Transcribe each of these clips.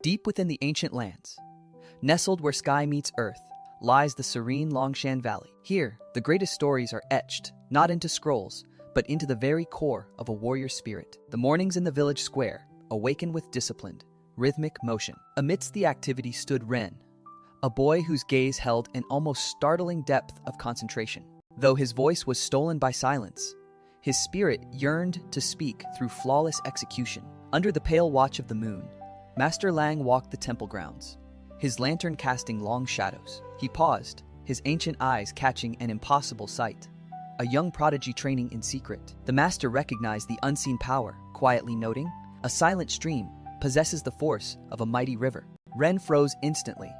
Deep within the ancient lands, nestled where sky meets earth, lies the serene Longshan Valley. Here, the greatest stories are etched, not into scrolls, but into the very core of a warrior's spirit. The mornings in the village square awaken with disciplined, rhythmic motion. Amidst the activity stood Ren, a boy whose gaze held an almost startling depth of concentration. Though his voice was stolen by silence, his spirit yearned to speak through flawless execution. Under the pale watch of the moon, Master Lang walked the temple grounds, his lantern casting long shadows. He paused, his ancient eyes catching an impossible sight. A young prodigy training in secret. The master recognized the unseen power, quietly noting, "A silent stream possesses the force of a mighty river." Ren froze instantly,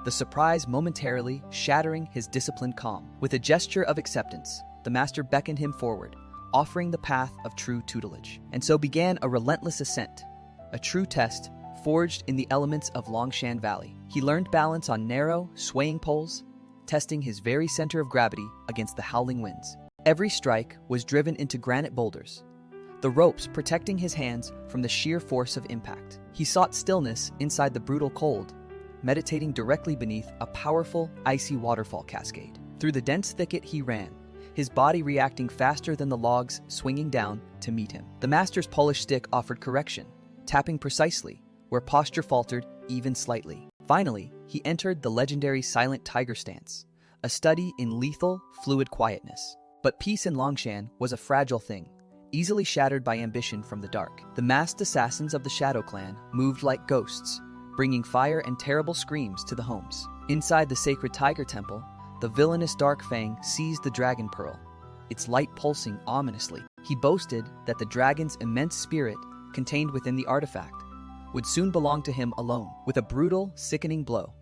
the surprise momentarily shattering his disciplined calm. With a gesture of acceptance, the master beckoned him forward, offering the path of true tutelage. And so began a relentless ascent, a true test forged in the elements of Longshan Valley. He learned balance on narrow, swaying poles, testing his very center of gravity against the howling winds. Every strike was driven into granite boulders, the ropes protecting his hands from the sheer force of impact. He sought stillness inside the brutal cold, meditating directly beneath a powerful, icy waterfall cascade. Through the dense thicket he ran, his body reacting faster than the logs swinging down to meet him. The master's polished stick offered correction, tapping precisely where posture faltered even slightly. Finally, he entered the legendary silent tiger stance, a study in lethal, fluid quietness. But peace in Longshan was a fragile thing, easily shattered by ambition from the dark. The masked assassins of the Shadow Clan moved like ghosts, bringing fire and terrible screams to the homes. Inside the sacred tiger temple, the villainous Dark Fang seized the dragon pearl, its light pulsing ominously. He boasted that the dragon's immense spirit contained within the artifact would soon belong to him alone. With a brutal, sickening blow,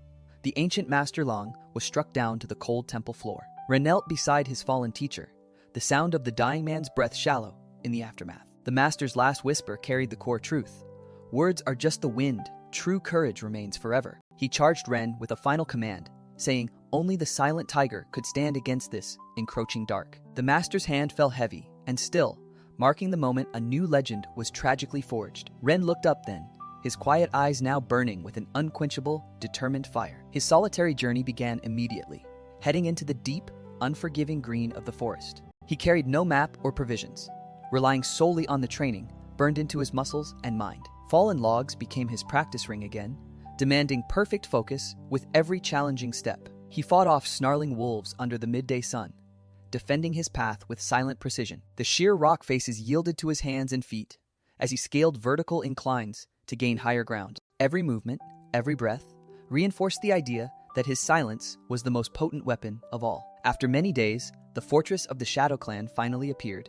the ancient Master Long was struck down to the cold temple floor. Ren knelt beside his fallen teacher, the sound of the dying man's breath shallow in the aftermath. The master's last whisper carried the core truth. Words are just the wind, true courage remains forever. He charged Ren with a final command, saying only the silent tiger could stand against this encroaching dark. The master's hand fell heavy, and still, marking the moment a new legend was tragically forged. Ren looked up then, his quiet eyes now burning with an unquenchable, determined fire. His solitary journey began immediately, heading into the deep, unforgiving green of the forest. He carried no map or provisions, relying solely on the training burned into his muscles and mind. Fallen logs became his practice ring again, demanding perfect focus with every challenging step. He fought off snarling wolves under the midday sun, defending his path with silent precision. The sheer rock faces yielded to his hands and feet as he scaled vertical inclines to gain higher ground. Every movement, every breath, reinforced the idea that his silence was the most potent weapon of all. After many days, the fortress of the Shadow Clan finally appeared,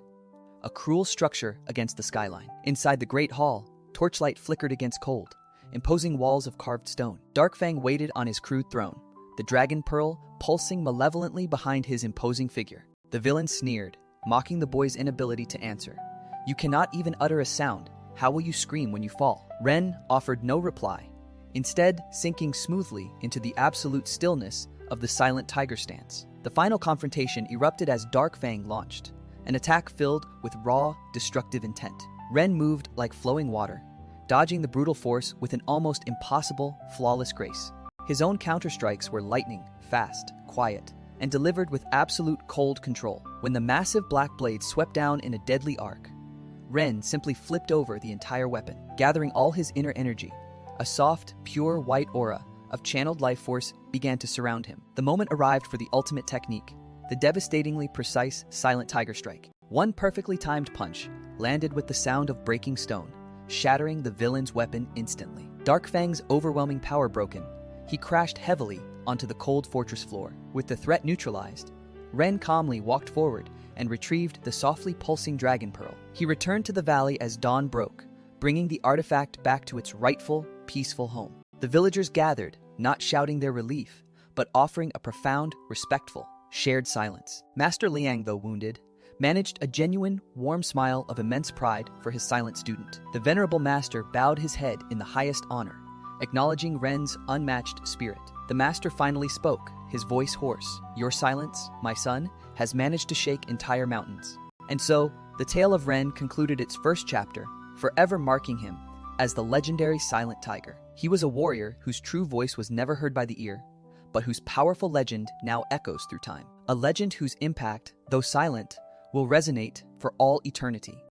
a cruel structure against the skyline. Inside the great hall, torchlight flickered against cold, imposing walls of carved stone. Dark Fang waited on his crude throne, the dragon pearl pulsing malevolently behind his imposing figure. The villain sneered, mocking the boy's inability to answer. "You cannot even utter a sound. How will you scream when you fall?" Ren offered no reply, instead sinking smoothly into the absolute stillness of the silent tiger stance. The final confrontation erupted as Dark Fang launched, an attack filled with raw, destructive intent. Ren moved like flowing water, dodging the brutal force with an almost impossible, flawless grace. His own counterstrikes were lightning, fast, quiet, and delivered with absolute cold control. When the massive black blade swept down in a deadly arc, Ren simply flipped over the entire weapon, gathering all his inner energy. A soft, pure white aura of channeled life force began to surround him. The moment arrived for the ultimate technique, the devastatingly precise silent tiger strike. One perfectly timed punch landed with the sound of breaking stone, shattering the villain's weapon instantly. Dark Fang's overwhelming power broken, he crashed heavily onto the cold fortress floor. With the threat neutralized, Ren calmly walked forward and retrieved the softly pulsing dragon pearl. He returned to the valley as dawn broke, bringing the artifact back to its rightful, peaceful home. The villagers gathered, not shouting their relief, but offering a profound, respectful, shared silence. Master Liang, though wounded, managed a genuine, warm smile of immense pride for his silent student. The venerable master bowed his head in the highest honor, acknowledging Ren's unmatched spirit. The master finally spoke, his voice hoarse. "Your silence, my son, has managed to shake entire mountains." And so, the tale of Ren concluded its first chapter, forever marking him as the legendary silent tiger. He was a warrior whose true voice was never heard by the ear, but whose powerful legend now echoes through time. A legend whose impact, though silent, will resonate for all eternity.